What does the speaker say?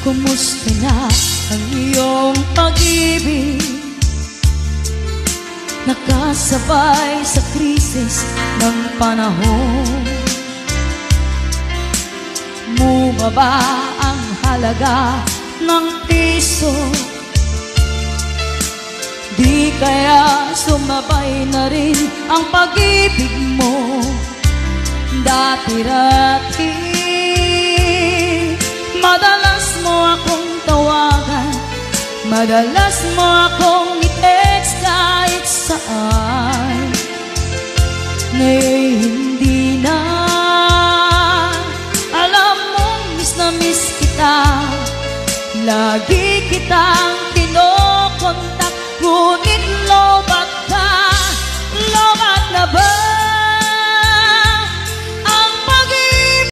Kumusta na ang iyong pag-ibig? Nakasabay sa krisis ng panahon. Bumaba ang halaga ng piso. Di kaya sumabay na rin ang pag-ibig mo? Dati-dati madalas mo akong tawagan, madalas mo akong i-text kahit saan. Ngayon hindi na. Alam mo, miss na miss kita, lagi kita